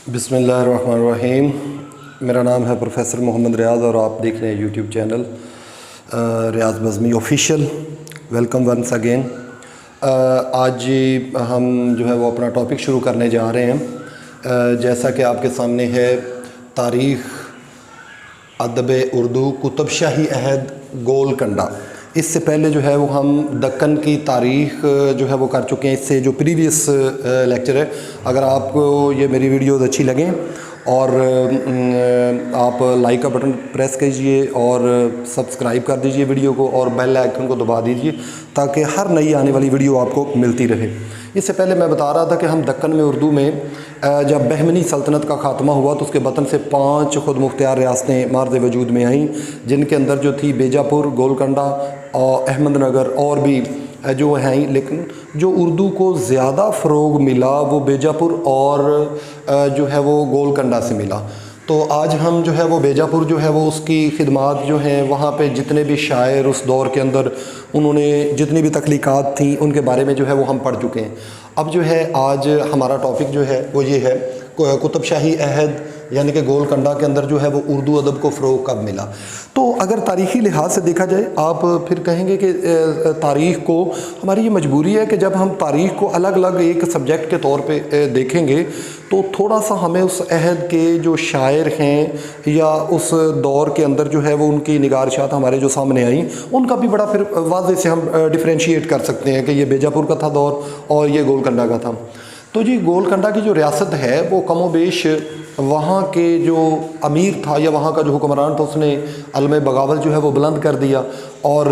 بسم اللہ الرحمن الرحیم۔ میرا نام ہے پروفیسر محمد ریاض اور آپ دیکھ رہے ہیں YouTube channel Riaz Bazmi official. Welcome once again. آج ہم جو ہے وہ اپنا ٹاپک شروع کرنے جا رہے ہیں، جیسا کہ آپ کے سامنے ہے تاریخ ادب اردو کتب شاہی عہد گول کنڈا۔ اس سے پہلے جو ہے وہ ہم دکن کی تاریخ جو ہے وہ کر چکے ہیں، اس سے جو پریویس لیکچر ہے۔ اگر آپ کو یہ میری ویڈیوز اچھی لگیں اور آپ لائک کا بٹن پریس کیجئے اور سبسکرائب کر دیجئے ویڈیو کو اور بیل آئیکن کو دبا دیجئے تاکہ ہر نئی آنے والی ویڈیو آپ کو ملتی رہے۔ اس سے پہلے میں بتا رہا تھا کہ ہم دکن میں اردو میں جب بہمنی سلطنت کا خاتمہ ہوا تو اس کے بطن سے 5 خود مختار ریاستیں مارز وجود میں آئیں، جن کے اندر جو تھی بیجاپور، گولکنڈہ اور احمد نگر اور بھی جو ہیں، لیکن جو اردو کو زیادہ فروغ ملا وہ بیجاپور اور جو ہے وہ گولکنڈہ سے ملا۔ تو آج ہم جو ہے وہ بیجاپور جو ہے وہ اس کی خدمات جو ہیں، وہاں پہ جتنے بھی شاعر اس دور کے اندر انہوں نے جتنی بھی تخلیقات تھیں ان کے بارے میں جو ہے وہ ہم پڑھ چکے ہیں۔ اب جو ہے آج ہمارا ٹاپک جو ہے وہ یہ ہے کتب شاہی عہد یعنی کہ گولکنڈہ کے اندر جو ہے وہ اردو ادب کو فروغ کب ملا۔ تو اگر تاریخی لحاظ سے دیکھا جائے، آپ پھر کہیں گے کہ تاریخ کو ہماری یہ مجبوری ہے کہ جب ہم تاریخ کو الگ الگ ایک سبجیکٹ کے طور پہ دیکھیں گے تو تھوڑا سا ہمیں اس عہد کے جو شاعر ہیں یا اس دور کے اندر جو ہے وہ ان کی نگارشات ہمارے جو سامنے آئیں ان کا بھی بڑا پھر واضح سے ہم ڈیفرینشیٹ کر سکتے ہیں کہ یہ بیجاپور کا تھا دور اور یہ گولکنڈہ کا تھا۔ تو جی گولکنڈہ کی جو ریاست ہے وہ کم و بیش وہاں کے جو امیر تھا یا وہاں کا جو حکمران تھا اس نے علم بغاوت جو ہے وہ بلند کر دیا، اور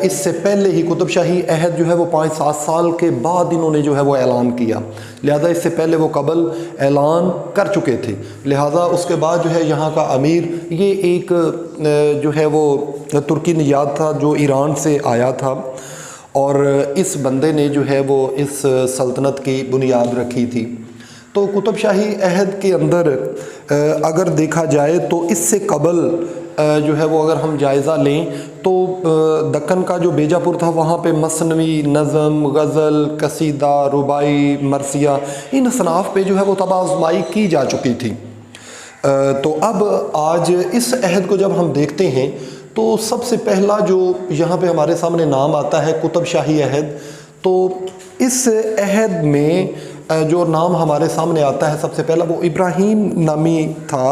اس سے پہلے ہی کتب شاہی عہد جو ہے وہ 5-7 سال کے بعد انہوں نے جو ہے وہ اعلان کیا، لہذا اس سے پہلے وہ قبل اعلان کر چکے تھے، لہذا اس کے بعد جو ہے یہاں کا امیر یہ ایک جو ہے وہ ترکی نژاد تھا جو ایران سے آیا تھا، اور اس بندے نے جو ہے وہ اس سلطنت کی بنیاد رکھی تھی۔ تو کتب شاہی عہد کے اندر اگر دیکھا جائے تو اس سے قبل جو ہے وہ اگر ہم جائزہ لیں تو دکن کا جو بیجاپور تھا وہاں پہ مثنوی، نظم، غزل، قصیدہ، رباعی، مرثیہ، ان اصناف پہ جو ہے وہ طبع آزمائی کی جا چکی تھی۔ تو اب آج اس عہد کو جب ہم دیکھتے ہیں تو سب سے پہلا جو یہاں پہ ہمارے سامنے نام آتا ہے کتب شاہی عہد، تو اس عہد میں جو نام ہمارے سامنے آتا ہے سب سے پہلا وہ ابراہیم نامی تھا۔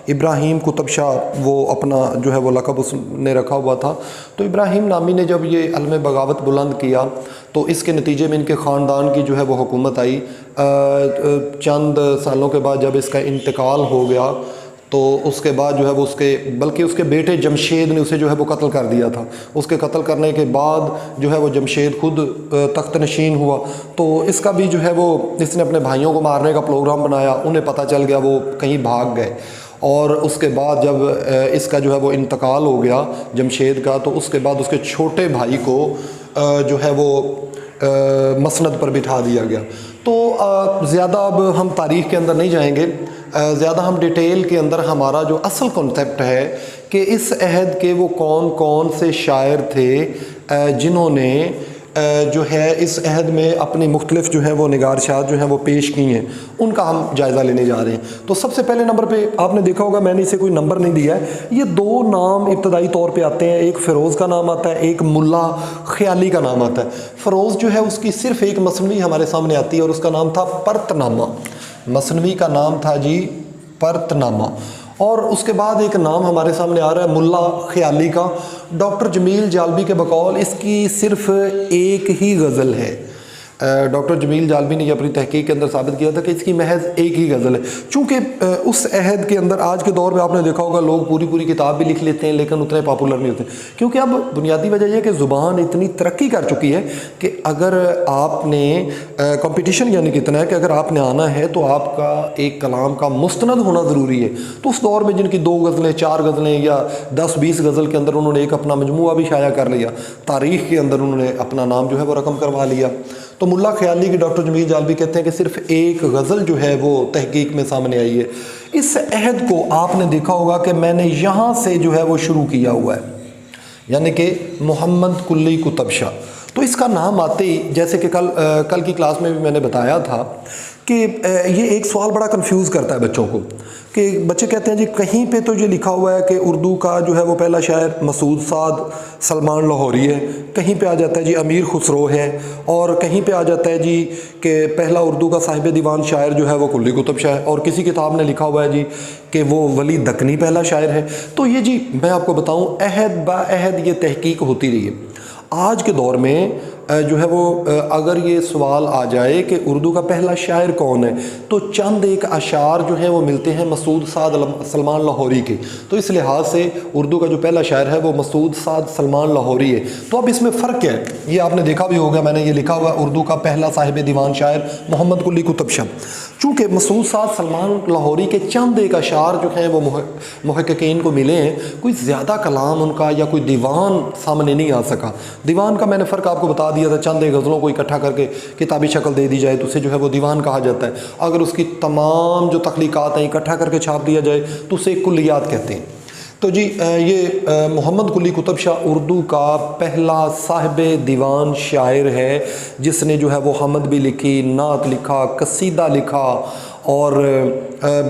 ابراہیم کتب شاہ وہ اپنا جو ہے وہ لقب اس نے رکھا ہوا تھا۔ تو ابراہیم نامی نے جب یہ علم بغاوت بلند کیا تو اس کے نتیجے میں ان کے خاندان کی جو ہے وہ حکومت آئی۔ چند سالوں کے بعد جب اس کا انتقال ہو گیا تو اس کے بعد جو ہے وہ بلکہ اس کے بیٹے جمشید نے اسے جو ہے وہ قتل کر دیا تھا۔ اس کے قتل کرنے کے بعد جو ہے وہ جمشید خود تخت نشین ہوا، تو اس کا بھی جو ہے وہ اس نے اپنے بھائیوں کو مارنے کا پروگرام بنایا، انہیں پتہ چل گیا، وہ کہیں بھاگ گئے، اور اس کے بعد جب اس کا جو ہے وہ انتقال ہو گیا جمشید کا، تو اس کے بعد اس کے چھوٹے بھائی کو جو ہے وہ مسند پر بٹھا دیا گیا۔ تو زیادہ اب ہم تاریخ کے اندر نہیں جائیں گے، زیادہ ہم ڈیٹیل کے اندر ہمارا جو اصل کنسیپٹ ہے کہ اس عہد کے وہ کون کون سے شاعر تھے جنہوں نے جو ہے اس عہد میں اپنی مختلف جو ہے وہ نگارشات جو ہیں وہ پیش کی ہیں، ان کا ہم جائزہ لینے جا رہے ہیں۔ تو سب سے پہلے نمبر پہ آپ نے دیکھا ہوگا، میں نے اسے کوئی نمبر نہیں دیا ہے، یہ 2 نام ابتدائی طور پہ آتے ہیں، ایک فیروز کا نام آتا ہے، ایک ملا خیالی کا نام آتا ہے۔ فیروز جو ہے اس کی صرف ایک مثنوی ہمارے سامنے آتی ہے اور اس کا نام تھا پرت نامہ، مثنوی کا نام تھا جی پرت نامہ، اور اس کے بعد ایک نام ہمارے سامنے آ رہا ہے ملا خیالی کا۔ ڈاکٹر جمیل جالبی کے بقول اس کی صرف ایک ہی غزل ہے۔ ڈاکٹر جمیل جالبی نے یہ اپنی تحقیق کے اندر ثابت کیا تھا کہ اس کی محض ایک ہی غزل ہے، چونکہ اس عہد کے اندر آج کے دور میں آپ نے دیکھا ہوگا لوگ پوری کتاب بھی لکھ لیتے ہیں لیکن اتنے پاپولر نہیں ہوتے، کیونکہ اب بنیادی وجہ یہ ہے کہ زبان اتنی ترقی کر چکی ہے کہ اگر آپ نے کمپٹیشن یعنی کتنا ہے کہ اگر آپ نے آنا ہے تو آپ کا ایک کلام کا مستند ہونا ضروری ہے۔ تو اس دور میں جن کی 2 غزلیں 4 غزلیں یا 10-20 غزل کے اندر انہوں نے ایک اپنا مجموعہ بھی شائع کر لیا، تاریخ کے اندر انہوں نے اپنا نام جو ہے وہ رقم کروا لیا۔ تو ملا خیالی کی ڈاکٹر جمیل جالبی کہتے ہیں کہ صرف ایک غزل جو ہے وہ تحقیق میں سامنے آئی ہے۔ اس عہد کو آپ نے دیکھا ہوگا کہ میں نے یہاں سے جو ہے وہ شروع کیا ہوا ہے، یعنی کہ محمد کلی کتب شاہ۔ تو اس کا نام آتے ہی جیسے کہ کل کی کلاس میں بھی میں نے بتایا تھا کہ یہ ایک سوال بڑا کنفیوز کرتا ہے بچوں کو کہ بچے کہتے ہیں جی کہیں پہ تو یہ لکھا ہوا ہے کہ اردو کا جو ہے وہ پہلا شاعر مسعود سعد سلمان لاہوری ہے، کہیں پہ آ جاتا ہے جی امیر خسرو ہے، اور کہیں پہ آ جاتا ہے جی کہ پہلا اردو کا صاحب دیوان شاعر جو ہے وہ قلی قطب شاہ ہے، اور کسی کتاب نے لکھا ہوا ہے جی کہ وہ ولی دکنی پہلا شاعر ہے۔ تو یہ جی میں آپ کو بتاؤں عہد با عہد یہ تحقیق ہوتی رہی ہے۔ آج کے دور میں جو ہے وہ اگر یہ سوال آ جائے کہ اردو کا پہلا شاعر کون ہے تو چند ایک اشعار جو ہیں وہ ملتے ہیں مسعود سعد سلمان لاہوری کے، تو اس لحاظ سے اردو کا جو پہلا شاعر ہے وہ مسعود سعد سلمان لاہوری ہے۔ تو اب اس میں فرق کیا ہے؟ یہ آپ نے دیکھا بھی ہوگا، میں نے یہ لکھا ہوا اردو کا پہلا صاحب دیوان شاعر محمد قلی قطب شاہ۔ چونکہ مسعود سعد سلمان لاہوری کے چند ایک اشعار جو ہیں وہ محققین کو ملے ہیں، کوئی زیادہ کلام ان کا یا کوئی دیوان سامنے نہیں آ سکا۔ دیوان کا میں نے فرق آپ کو بتا دیا تھا، چند ایک غزلوں کو اکٹھا کر کے کتابی شکل دے دی جائے تو اسے جو ہے وہ دیوان کہا جاتا ہے، اگر اس کی تمام جو تخلیقات ہیں اکٹھا کر کے چھاپ دیا جائے تو اسے کلیات کہتے ہیں۔ تو جی یہ محمد قلی قطب شاہ اردو کا پہلا صاحب دیوان شاعر ہے جس نے جو ہے وہ حمد بھی لکھی، نعت لکھا، قصیدہ لکھا، اور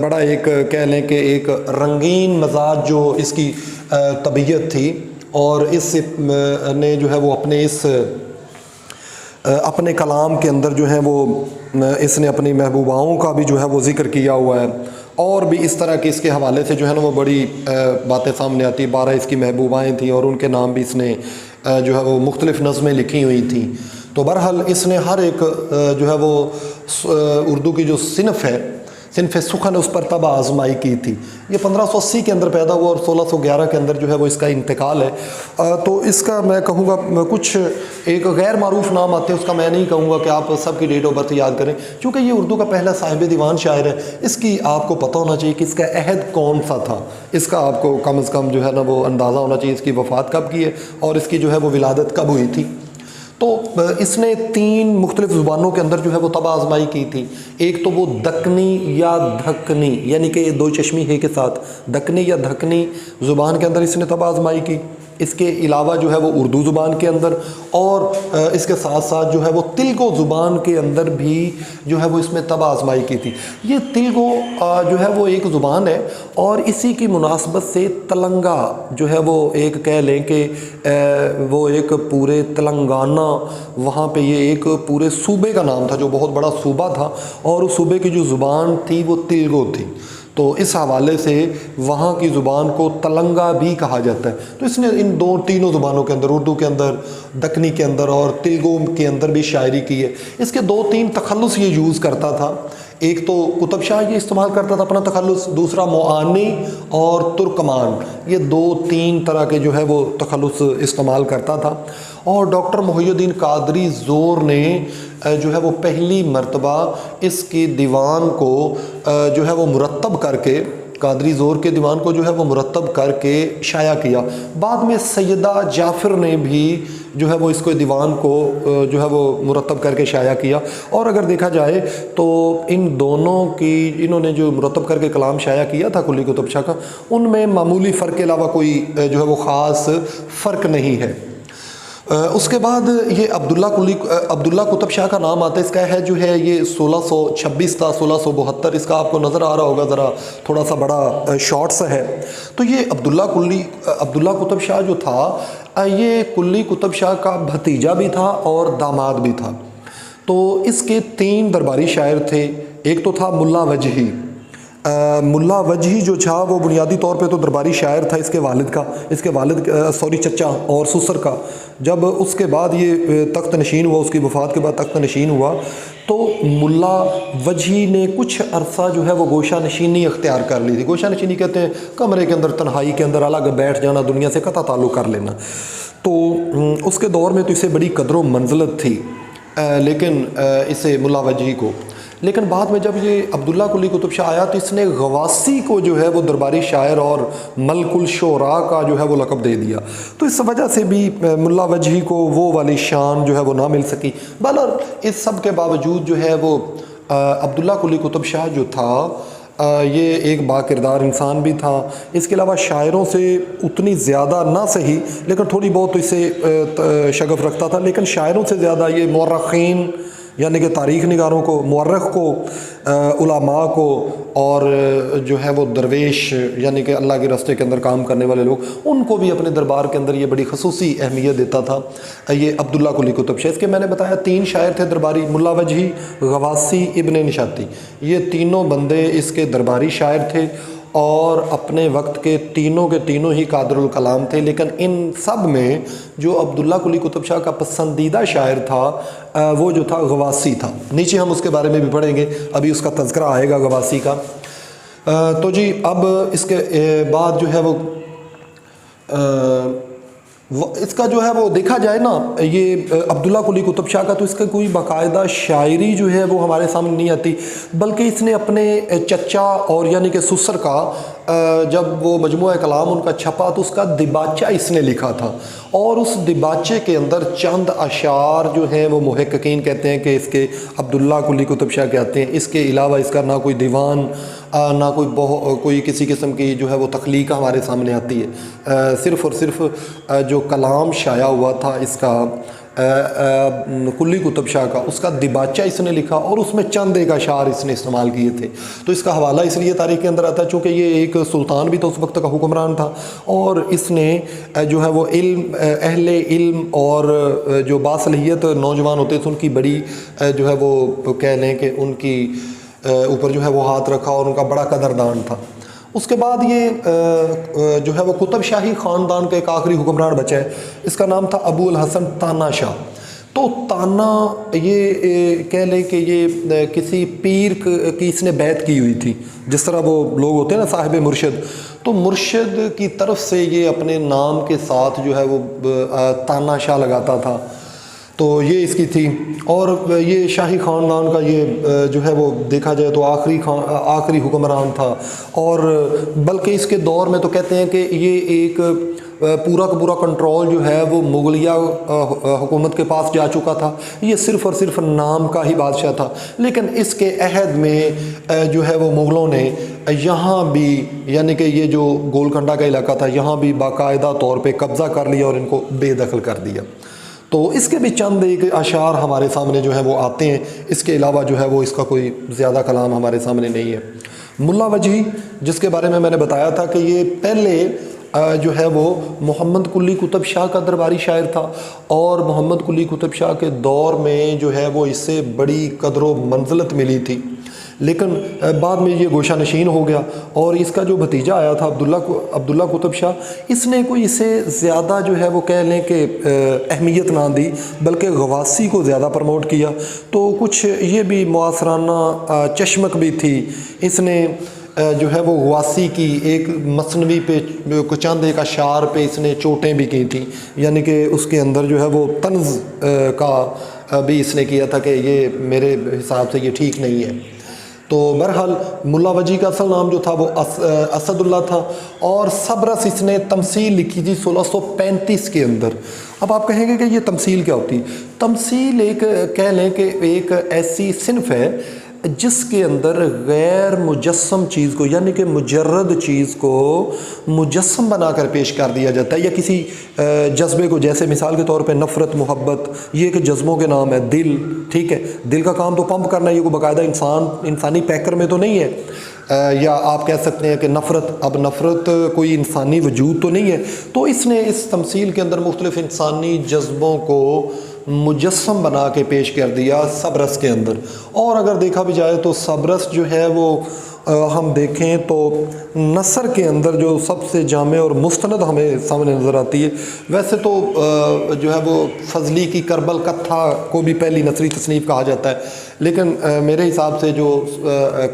بڑا ایک کہہ لیں کہ ایک رنگین مزاج جو اس کی طبیعت تھی، اور اس نے جو ہے وہ اپنے کلام کے اندر جو ہے وہ اس نے اپنی محبوباؤں کا بھی جو ہے وہ ذکر کیا ہوا ہے، اور بھی اس طرح کے اس کے حوالے سے جو ہے نا وہ بڑی باتیں سامنے آتی۔ 12 اس کی محبوبائیں تھیں اور ان کے نام بھی اس نے جو ہے وہ مختلف نظمیں لکھی ہوئی تھیں۔ تو بہرحال اس نے ہر ایک جو ہے وہ اردو کی جو صنف ہے، صنف سخن، اس پر طبع آزمائی کی تھی۔ یہ 1580 کے اندر پیدا ہوا اور 1611 کے اندر جو ہے وہ اس کا انتقال ہے۔ تو اس کا میں کہوں گا کچھ ایک غیر معروف نام آتے ہیں، اس کا میں نہیں کہوں گا کہ آپ سب کی ڈیٹ آف برتھ یاد کریں، چونکہ یہ اردو کا پہلا صاحب دیوان شاعر ہے۔ اس کی آپ کو پتہ ہونا چاہیے کہ اس کا عہد کون سا تھا، اس کا آپ کو کم از کم جو ہے نا وہ اندازہ ہونا چاہیے اس کی وفات کب کی ہے اور اس کی جو ہے وہ ولادت کب ہوئی تھی۔ تو اس نے 3 مختلف زبانوں کے اندر جو ہے وہ طبع آزمائی کی تھی۔ ایک تو وہ دکنی یا دھکنی، یعنی کہ 2 چشمی ہے کے ساتھ دکنی یا دھکنی زبان کے اندر اس نے طبع آزمائی کی۔ اس کے علاوہ جو ہے وہ اردو زبان کے اندر، اور اس کے ساتھ ساتھ جو ہے وہ تلگو زبان کے اندر بھی جو ہے وہ اس میں طبع آزمائی کی تھی۔ یہ تلگو جو ہے وہ ایک زبان ہے، اور اسی کی مناسبت سے تلنگا جو ہے وہ ایک کہہ لیں کہ وہ ایک پورے تلنگانہ، وہاں پہ یہ ایک پورے صوبے کا نام تھا جو بہت بڑا صوبہ تھا، اور اس صوبے کی جو زبان تھی وہ تلگو تھی۔ تو اس حوالے سے وہاں کی زبان کو تلنگا بھی کہا جاتا ہے۔ تو اس نے ان تینوں زبانوں کے اندر، اردو کے اندر، دکنی کے اندر اور تلگو کے اندر بھی شاعری کی ہے۔ اس کے 2-3 تخلص یہ یوز کرتا تھا۔ ایک تو قطب شاہ یہ استعمال کرتا تھا اپنا تخلص، دوسرا معانی اور ترکمان، یہ 2-3 طرح کے جو ہے وہ تخلص استعمال کرتا تھا۔ اور ڈاکٹر محی الدین قادری زور نے جو ہے وہ پہلی مرتبہ اس کی دیوان کو جو ہے وہ مرتب کر کے، قادری زور کے دیوان کو جو ہے وہ مرتب کر کے شائع کیا۔ بعد میں سیدہ جعفر نے بھی جو ہے وہ اس کو دیوان کو جو ہے وہ مرتب کر کے شائع کیا۔ اور اگر دیکھا جائے تو ان دونوں کی، انہوں نے جو مرتب کر کے کلام شائع کیا تھا قلی قطب شاہ کا، ان میں معمولی فرق کے علاوہ کوئی جو ہے وہ خاص فرق نہیں ہے۔ اس کے بعد یہ عبداللہ قطب شاہ کا نام آتا ہے۔ اس کا ہے جو ہے یہ 1626 تھا، 1672 اس کا آپ کو نظر آ رہا ہوگا، ذرا تھوڑا سا بڑا شارٹ سا ہے۔ تو یہ عبداللہ قطب شاہ جو تھا یہ قلی قطب شاہ کا بھتیجا بھی تھا اور داماد بھی تھا۔ تو اس کے 3 درباری شاعر تھے۔ ایک تو تھا ملا وجہی۔ ملا وجہی جو تھا وہ بنیادی طور پہ تو درباری شاعر تھا اس کے والد چچا اور سسر کا۔ جب اس کے بعد یہ تخت نشین ہوا، اس کی وفات کے بعد تخت نشین ہوا، تو ملا وجہی نے کچھ عرصہ جو ہے وہ گوشہ نشینی اختیار کر لی تھی۔ گوشہ نشینی کہتے ہیں کمرے کے اندر تنہائی کے اندر الگ بیٹھ جانا، دنیا سے قطع تعلق کر لینا۔ تو اس کے دور میں تو اسے بڑی قدر و منزلت تھی، لیکن اسے ملا وجہی کو، لیکن بعد میں جب یہ عبداللہ قلی قطب شاہ آیا تو اس نے غواسی کو جو ہے وہ درباری شاعر اور ملک الشعراء کا جو ہے وہ لقب دے دیا۔ تو اس وجہ سے بھی ملا وجہی کو وہ والی شان جو ہے وہ نہ مل سکی۔ بہرحال اس سب کے باوجود جو ہے وہ عبداللہ قلی قطب شاہ جو تھا یہ ایک باکردار انسان بھی تھا. اس کے علاوہ شاعروں سے اتنی زیادہ نہ صحیح لیکن تھوڑی بہت اسے شغف رکھتا تھا، لیکن شاعروں سے زیادہ یہ مورخین یعنی کہ تاریخ نگاروں کو، مورخ کو، علماء کو، اور جو ہے وہ درویش یعنی کہ اللہ کے راستے کے اندر کام کرنے والے لوگ، ان کو بھی اپنے دربار کے اندر یہ بڑی خصوصی اہمیت دیتا تھا. یہ عبداللہ قلی قطب شاہ، اس کے میں نے بتایا 3 شاعر تھے درباری، ملا وجہی، غواصی، ابن نشاطی. یہ تینوں بندے اس کے درباری شاعر تھے اور اپنے وقت کے تینوں ہی قادر الکلام تھے. لیکن ان سب میں جو عبداللہ قلی قطب شاہ کا پسندیدہ شاعر تھا وہ جو تھا غواصی تھا. نیچے ہم اس کے بارے میں بھی پڑھیں گے، ابھی اس کا تذکرہ آئے گا غواصی کا. تو جی اب اس کے بعد جو ہے وہ اس کا جو ہے وہ دیکھا جائے نا، یہ عبداللہ قلی قطب شاہ کا تو اس کا کوئی باقاعدہ شاعری جو ہے وہ ہمارے سامنے نہیں آتی، بلکہ اس نے اپنے چچا اور یعنی کہ سسر کا جب وہ مجموعہ کلام ان کا چھپا تو اس کا دیباچہ اس نے لکھا تھا، اور اس دیباچے کے اندر چند اشعار جو ہیں وہ محققین کہتے ہیں کہ اس کے عبداللہ قلی قطب شاہ کے آتے ہیں. اس کے علاوہ اس کا نہ کوئی دیوان نہ کوئی کسی قسم کی جو ہے وہ تخلیق ہمارے سامنے آتی ہے. صرف اور صرف جو کلام شائع ہوا تھا اس کا قلی قطب شاہ کا، اس کا دیباچہ اس نے لکھا اور اس میں چند ایک اشعار اس نے استعمال کیے تھے. تو اس کا حوالہ اس لیے تاریخ کے اندر آتا ہے چونکہ یہ ایک سلطان بھی تھا، اس وقت کا حکمران تھا، اور اس نے جو ہے وہ اہل علم اور جو باصلاحیت نوجوان ہوتے تھے ان کی بڑی جو ہے وہ کہہ لیں کہ ان کی اوپر جو ہے وہ ہاتھ رکھا اور ان کا بڑا قدردان تھا. اس کے بعد یہ جو ہے وہ قطب شاہی خاندان کا ایک آخری حکمران بچا ہے، اس کا نام تھا ابو الحسن تانا شاہ. تو تانا یہ کہہ لیں کہ یہ کسی پیر کی اس نے بیعت کی ہوئی تھی، جس طرح وہ لوگ ہوتے ہیں نا صاحب مرشد، تو مرشد کی طرف سے یہ اپنے نام کے ساتھ جو ہے وہ تانا شاہ لگاتا تھا. تو یہ اس کی تھی، اور یہ شاہی خاندان کا یہ جو ہے وہ دیکھا جائے تو آخری حکمران تھا. اور بلکہ اس کے دور میں تو کہتے ہیں کہ یہ ایک پورا کا پورا کنٹرول جو ہے وہ مغلیہ حکومت کے پاس جا چکا تھا. یہ صرف اور صرف نام کا ہی بادشاہ تھا، لیکن اس کے عہد میں جو ہے وہ مغلوں نے یہاں بھی یعنی کہ یہ جو گولکنڈہ کا علاقہ تھا یہاں بھی باقاعدہ طور پہ قبضہ کر لیا اور ان کو بے دخل کر دیا. تو اس کے بھی چند ایک اشعار ہمارے سامنے جو ہے وہ آتے ہیں، اس کے علاوہ جو ہے وہ اس کا کوئی زیادہ کلام ہمارے سامنے نہیں ہے. ملا وجہی جس کے بارے میں نے بتایا تھا کہ یہ پہلے جو ہے وہ محمد قلی قطب شاہ کا درباری شاعر تھا، اور محمد قلی قطب شاہ کے دور میں جو ہے وہ اس سے بڑی قدر و منزلت ملی تھی. لیکن بعد میں یہ گوشہ نشین ہو گیا، اور اس کا جو بھتیجا آیا تھا عبداللہ قطب شاہ، اس نے کوئی اسے زیادہ جو ہے وہ کہہ لیں کہ اہمیت نہ دی، بلکہ غواصی کو زیادہ پروموٹ کیا. تو کچھ یہ بھی معاصرانہ چشمک بھی تھی. اس نے جو ہے وہ غواصی کی ایک مثنوی پہ چند ایک اشعار پہ اس نے چوٹیں بھی کی تھیں، یعنی کہ اس کے اندر جو ہے وہ طنز کا بھی اس نے کیا تھا کہ یہ میرے حساب سے یہ ٹھیک نہیں ہے. تو بہرحال ملا وجہی کا اصل نام جو تھا وہ اسد اللہ تھا، اور صبرس اس نے تمثیل لکھی تھی 1635 کے اندر. اب آپ کہیں گے کہ یہ تمثیل کیا ہوتی؟ تمثیل ایک کہہ لیں کہ ایک ایسی صنف ہے جس کے اندر غیر مجسم چیز کو یعنی کہ مجرد چیز کو مجسم بنا کر پیش کر دیا جاتا ہے، یا کسی جذبے کو، جیسے مثال کے طور پہ نفرت، محبت، یہ کہ جذبوں کے نام ہے. دل، ٹھیک ہے، دل کا کام تو پمپ کرنا ہے، یہ کوئی باقاعدہ انسانی پیکر میں تو نہیں ہے. یا آپ کہہ سکتے ہیں کہ نفرت، اب نفرت کوئی انسانی وجود تو نہیں ہے. تو اس نے اس تمثیل کے اندر مختلف انسانی جذبوں کو مجسم بنا کے پیش کر دیا صبرس کے اندر. اور اگر دیکھا بھی جائے تو صبرس جو ہے وہ ہم دیکھیں تو نثر کے اندر جو سب سے جامع اور مستند ہمیں سامنے نظر آتی ہے. ویسے تو جو ہے وہ فضلی کی کربل کتھا کو بھی پہلی نثری تصنیف کہا جاتا ہے، لیکن میرے حساب سے جو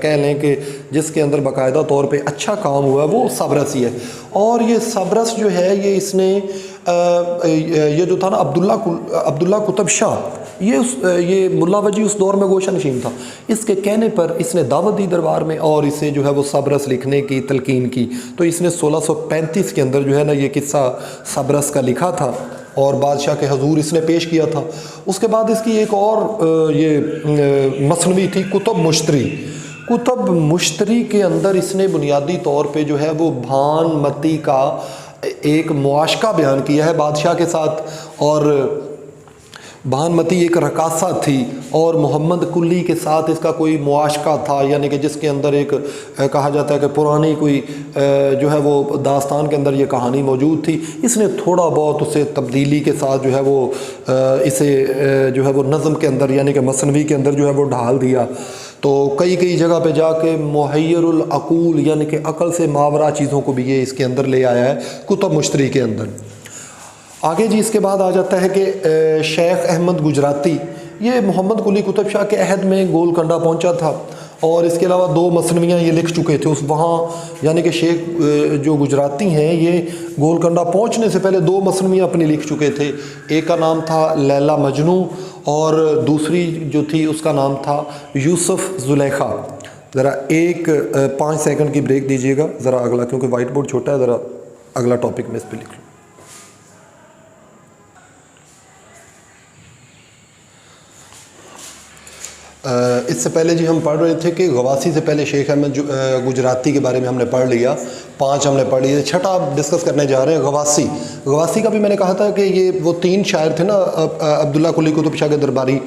کہہ لیں کہ جس کے اندر باقاعدہ طور پہ اچھا کام ہوا ہے وہ صبرس ہی ہے. اور یہ صبرس جو ہے یہ اس نے یہ جو تھا نا عبداللہ قطب شاہ، یہ ملا وجہی اس دور میں گوشہ نشین تھا. اس کے کہنے پر اس نے دعوت دی دربار میں اور اسے جو ہے وہ صبرس لکھنے کی تلقین کی. تو اس نے 1635 کے اندر جو ہے نا یہ قصہ صبرس کا لکھا تھا اور بادشاہ کے حضور اس نے پیش کیا تھا. اس کے بعد اس کی ایک اور یہ مثنوی تھی کتب مشتری. کتب مشتری کے اندر اس نے بنیادی طور پہ جو ہے وہ بھانمتی کا ایک معاشقہ بیان کیا ہے بادشاہ کے ساتھ، اور بھانمتی ایک رقاصہ تھی اور محمد کلی کے ساتھ اس کا کوئی معاشقہ تھا، یعنی کہ جس کے اندر ایک کہا جاتا ہے کہ پرانی کوئی جو ہے وہ داستان کے اندر یہ کہانی موجود تھی۔ اس نے تھوڑا بہت اسے تبدیلی کے ساتھ جو ہے وہ اسے جو ہے وہ نظم کے اندر یعنی کہ مثنوی کے اندر جو ہے وہ ڈھال دیا، تو کئی جگہ پہ جا کے محیر العقول یعنی کہ عقل سے ماورا چیزوں کو بھی یہ اس کے اندر لے آیا ہے کتب مشتری کے اندر۔ آگے جی اس کے بعد آ جاتا ہے کہ شیخ احمد گجراتی، یہ محمد قلی قطب شاہ کے عہد میں گولکنڈہ پہنچا تھا، اور اس کے علاوہ 2 مثنویاں یہ لکھ چکے تھے اس وہاں، یعنی کہ شیخ جو گجراتی ہیں یہ گولکنڈہ پہنچنے سے پہلے 2 مثنویاں اپنی لکھ چکے تھے، ایک کا نام تھا لیلا مجنوں اور دوسری جو تھی اس کا نام تھا یوسف زلیخا۔ ذرا 5 سیکنڈ کی بریک دیجیے گا ذرا اگلا، کیونکہ وائٹ بورڈ چھوٹا ہے، ذرا اگلا ٹاپک میں اس پہ لکھ لوں۔ اس سے پہلے جی ہم پڑھ رہے تھے کہ غواسی سے پہلے شیخ احمد گجراتی کے بارے میں ہم نے پڑھ لیا، 5 ہم نے پڑھ لیے، 6 آپ ڈسکس کرنے جا رہے ہیں غواسی۔ غواسی کا بھی میں نے کہا تھا کہ یہ وہ 3 شاعر تھے نا عبداللہ قلی قطب شاہ کے درباری،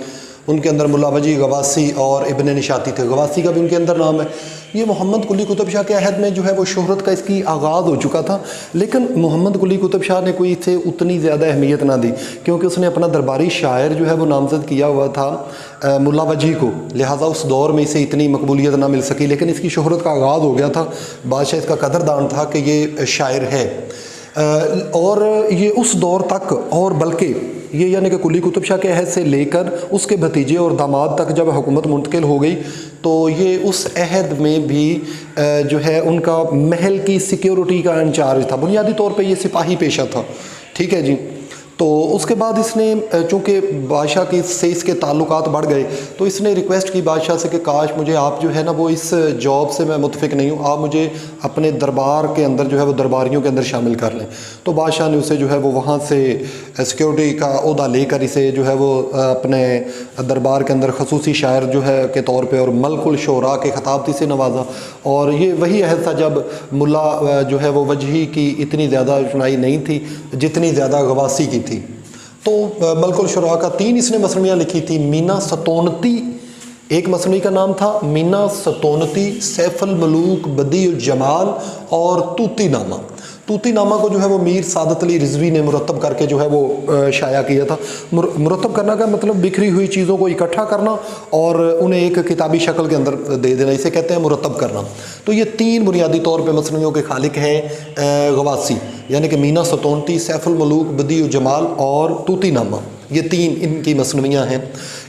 ان کے اندر ملا وجی، غواسی اور ابن نشاطی تھے، غواسی کا بھی ان کے اندر نام ہے۔ یہ محمد قلی قطب شاہ کے عہد میں جو ہے وہ شہرت کا اس کی آغاز ہو چکا تھا، لیکن محمد قلی قطب شاہ نے کوئی اسے اتنی زیادہ اہمیت نہ دی، کیونکہ اس نے اپنا درباری شاعر جو ہے وہ نامزد کیا ہوا تھا ملا وجی کو، لہٰذا اس دور میں اسے اتنی مقبولیت نہ مل سکی، لیکن اس کی شہرت کا آغاز ہو گیا تھا، بادشاہ اس کا قدردان تھا کہ یہ شاعر ہے، اور یہ اس دور تک، اور بلکہ یہ یعنی کہ قلی قطب شاہ کے عہد سے لے کر اس کے بھتیجے اور داماد تک جب حکومت منتقل ہو گئی تو یہ اس عہد میں بھی جو ہے ان کا محل کی سیکیورٹی کا انچارج تھا، بنیادی طور پہ یہ سپاہی پیشہ تھا، ٹھیک ہے جی۔ تو اس کے بعد اس نے چونکہ بادشاہ کے سے اس کے تعلقات بڑھ گئے تو اس نے ریکویسٹ کی بادشاہ سے کہ کاش مجھے آپ جو ہے نا وہ اس جاب سے میں متفق نہیں ہوں، آپ مجھے اپنے دربار کے اندر جو ہے وہ درباریوں کے اندر شامل کر لیں۔ تو بادشاہ نے اسے جو ہے وہ وہاں سے سیکیورٹی کا عہدہ لے کر اسے جو ہے وہ اپنے دربار کے اندر خصوصی شاعر جو ہے کے طور پہ اور ملک الشعراء کے خطاب سے نوازا، اور یہ وہی عہد تھا جب ملا جو ہے وہ وجہی کی اتنی زیادہ روشنائی نہیں تھی جتنی زیادہ غواسی کی تھی۔ تو ملک الشعراء کا 3 اس نے مثنویاں لکھی تھی، مینا ستونتی، ایک مثنوی کا نام تھا مینا ستونتی، سیف الملوک بدیع الجمال اور طوطی نامہ۔ طوطی نامہ کو جو ہے وہ میر سعادت علی رضوی نے مرتب کر کے جو ہے وہ شائع کیا تھا۔ مرتب کرنا کا مطلب بکھری ہوئی چیزوں کو اکٹھا کرنا اور انہیں ایک کتابی شکل کے اندر دے دینا، اسے کہتے ہیں مرتب کرنا۔ تو یہ 3 بنیادی طور پہ مثنویوں کے خالق ہیں غواسی، یعنی کہ مینا ستونتی، سیف الملوک بدیع الجمال اور طوطی نامہ، یہ 3 ان کی مثنویاں ہیں۔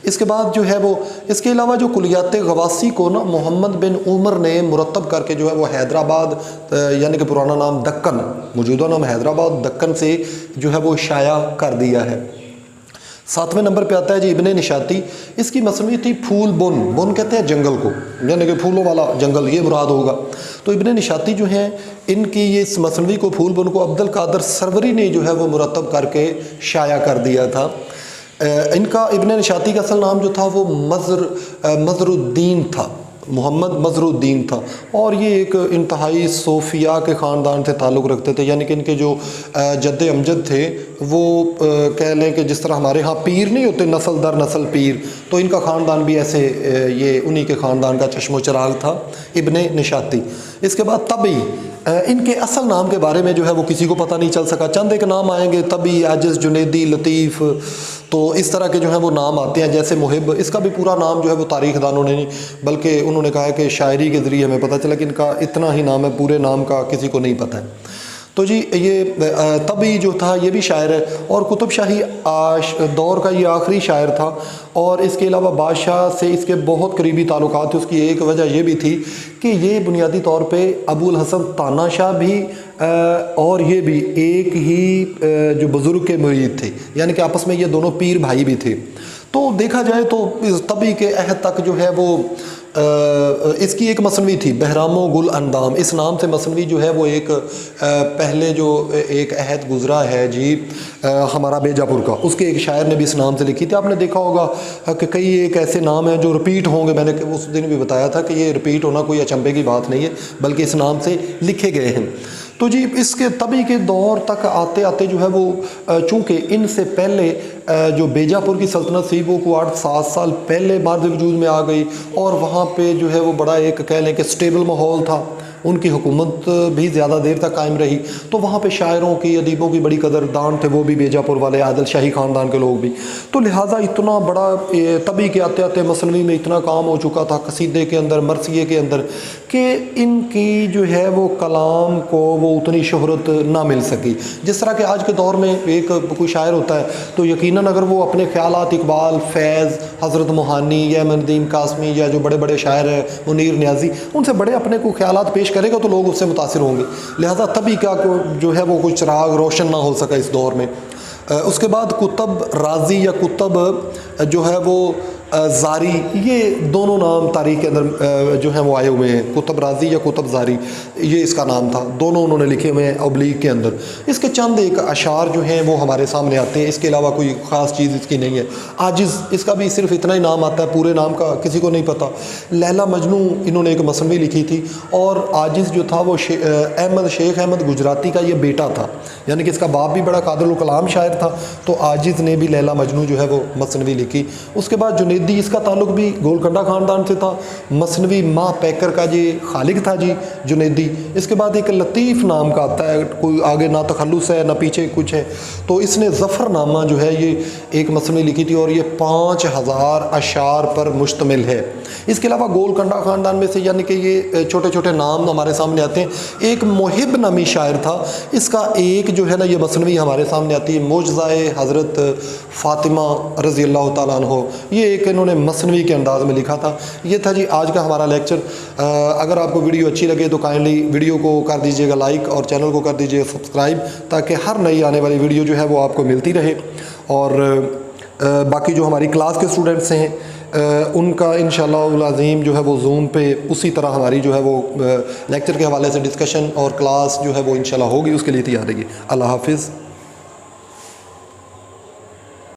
اس کے بعد جو ہے وہ اس کے علاوہ جو کلیات غواسی کو نا محمد بن عمر نے مرتب کر کے جو ہے وہ حیدرآباد یعنی کہ پرانا نام دکن، موجودہ نام حیدرآباد، دکن سے جو ہے وہ شائع کر دیا ہے۔ 7ویں نمبر پہ آتا ہے جی ابن نشاطی، اس کی مثنوی تھی پھول بن، بن کہتے ہیں جنگل کو، یعنی کہ پھولوں والا جنگل یہ مراد ہوگا۔ تو ابن نشاطی جو ہیں ان کی یہ اس مثنوی کو پھول بن کو عبد القادر سروری نے جو ہے وہ مرتب کر کے شائع کر دیا تھا۔ ان کا ابن نشاطی کا اصل نام جو تھا وہ مظہر الدین تھا، محمد مظہر الدین تھا، اور یہ ایک انتہائی صوفیہ کے خاندان سے تعلق رکھتے تھے، یعنی کہ ان کے جو جد امجد تھے وہ کہہ لیں کہ جس طرح ہمارے ہاں پیر نہیں ہوتے نسل در نسل پیر، تو ان کا خاندان بھی ایسے یہ انہی کے خاندان کا چشم و چراغ تھا ابن نشاطی۔ اس کے بعد طبی، ان کے اصل نام کے بارے میں جو ہے وہ کسی کو پتہ نہیں چل سکا، چند ایک نام آئیں گے، طبی، عاجز، جنیدی، لطیف، تو اس طرح کے جو ہیں وہ نام آتے ہیں، جیسے محب، اس کا بھی پورا نام جو ہے وہ تاریخ دانوں نے نہیں، بلکہ انہوں نے کہا ہے کہ شاعری کے ذریعے ہمیں پتہ چلا کہ ان کا اتنا ہی نام ہے، پورے نام کا کسی کو نہیں پتہ ہے۔ تو جی یہ طبی جو تھا یہ بھی شاعر ہے، اور قطب شاہی دور کا یہ آخری شاعر تھا، اور اس کے علاوہ بادشاہ سے اس کے بہت قریبی تعلقات تھے۔ اس کی ایک وجہ یہ بھی تھی کہ یہ بنیادی طور پہ ابو الحسن تانا شاہ بھی اور یہ بھی ایک ہی جو بزرگ کے مرید تھے، یعنی کہ آپس میں یہ دونوں پیر بھائی بھی تھے۔ تو دیکھا جائے تو اس طبی کے عہد تک جو ہے وہ اس کی ایک مصنوی تھی بہرام و گل اندام، اس نام سے مصنوی جو ہے وہ ایک پہلے جو ایک عہد گزرا ہے جی ہمارا بیجاپور کا، اس کے ایک شاعر نے بھی اس نام سے لکھی تھی۔ آپ نے دیکھا ہوگا کہ کئی ایک ایسے نام ہیں جو رپیٹ ہوں گے، میں نے اس دن بھی بتایا تھا کہ یہ رپیٹ ہونا کوئی اچنبے کی بات نہیں ہے، بلکہ اس نام سے لکھے گئے ہیں۔ تو جی اس کے تبھی کے دور تک آتے آتے جو ہے وہ چونکہ ان سے پہلے جو بیجاپور کی سلطنت تھی وہ کو 8-7 سال پہلے بعد وجود میں آ گئی، اور وہاں پہ جو ہے وہ بڑا ایک کہہ لیں کہ سٹیبل ماحول تھا، ان کی حکومت بھی زیادہ دیر تک قائم رہی، تو وہاں پہ شاعروں کی ادیبوں کی بڑی قدردان تھے، وہ بھی بیجاپور والے عادل شاہی خاندان کے لوگ بھی، تو لہٰذا اتنا بڑا تبھی کے آتے آتے مصنوی میں اتنا کام ہو چکا تھا، قصیدے کے اندر مرثیے کے اندر، کہ ان کی جو ہے وہ کلام کو وہ اتنی شہرت نہ مل سکی۔ جس طرح کہ آج کے دور میں ایک کوئی شاعر ہوتا ہے تو یقیناً اگر وہ اپنے خیالات اقبال، فیض، حضرت موہانی یا ندیم قاسمی یا جو بڑے بڑے شاعر ہیں منیر نیازی، ان سے بڑے اپنے کو خیالات پیش کرے گا تو لوگ اس سے متاثر ہوں گے، لہٰذا تبھی کا جو ہے وہ کوئی چراغ روشن نہ ہو سکا اس دور میں۔ اس کے بعد کتب رازی یا کتب جو ہے وہ زاری، یہ دونوں نام تاریخ کے اندر جو ہیں وہ آئے ہوئے ہیں، کتب رازی یا کتب زاری یہ اس کا نام تھا، دونوں انہوں نے لکھے ہوئے ہیں ابلیغ کے اندر۔ اس کے چند ایک اشعار جو ہیں وہ ہمارے سامنے آتے ہیں، اس کے علاوہ کوئی خاص چیز اس کی نہیں ہے۔ عاجز، اس کا بھی صرف اتنا ہی نام آتا ہے، پورے نام کا کسی کو نہیں پتہ۔ لیلا مجنوں انہوں نے ایک مصنوی لکھی تھی، اور عاجز جو تھا وہ شیخ احمد گجراتی کا یہ بیٹا تھا، یعنی کہ اس کا باپ بھی بڑا قادر الکلام شاعر تھا، تو عاجز نے بھی لیلا مجنوں جو ہے وہ مصنوی لکھی۔ اس کے بعد جنیدی، اس کا تعلق بھی گولکنڈہ خاندان سے تھا، مصنوی ماہ پیکر کا جی خالق تھا جی جنیدی۔ اس کے بعد ایک لطیف نام کا آتا ہے، کوئی آگے نہ تخلص ہے نہ پیچھے کچھ ہے، تو اس نے ظفر نامہ جو ہے یہ ایک مصنوی لکھی تھی، اور یہ 5000 اشعار پر مشتمل ہے۔ اس کے علاوہ گولکنڈہ خاندان میں سے یعنی کہ یہ چھوٹے چھوٹے نام ہمارے سامنے آتے ہیں۔ ایک محب نامی شاعر تھا، اس کا ایک جو ہے نا یہ مصنوی ہمارے سامنے آتی ہے، معجزۂ حضرت فاطمہ رضی اللہ تعالیٰ عنہ، یہ ایک انہوں نے مصنوی کے انداز میں لکھا تھا۔ یہ تھا جی آج کا ہمارا لیکچر۔ اگر آپ کو ویڈیو اچھی لگے تو کائنڈلی ویڈیو کو کر دیجیے گا لائک، اور چینل کو کر دیجیے گا سبسکرائب، تاکہ ہر نئی آنے والی ویڈیو جو ہے وہ آپ کو ملتی رہے۔ اور باقی جو ہماری کلاس کے اسٹوڈنٹس ہیں ان کا انشاءاللہ العظیم جو ہے وہ زوم پہ اسی طرح ہماری جو ہے وہ لیکچر کے حوالے سے ڈسکشن اور کلاس جو ہے وہ انشاءاللہ ہوگی، اس کے لیے تیار رہیے۔ اللہ حافظ۔